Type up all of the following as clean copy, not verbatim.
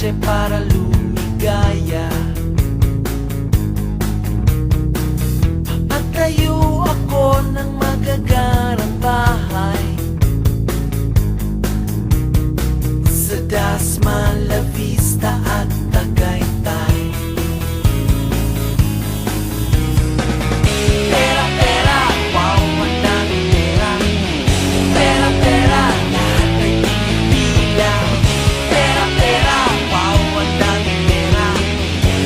kotse para lumigaya. Papatayo ako ng magagarang bahay sa Dasma, La Vista at Tagaytay. Pera, pera, wow, ang daming pera. Pera, pera, lahat ay pinipilang. Pera, pera, wow, ang daming pera.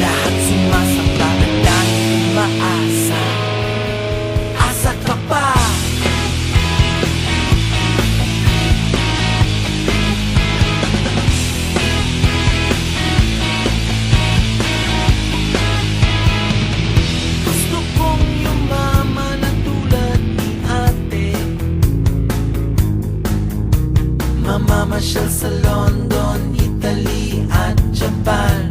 Lahat sumasakta at dahil umaasa. Asa ka pa? Gusto kong yumaman na tulad ni ate, mamamasyal sa London, Italy at Japan.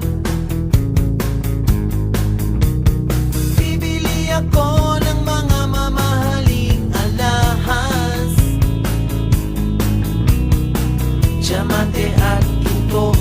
Bibili ako ng mga mamahaling alahas, diamante at ito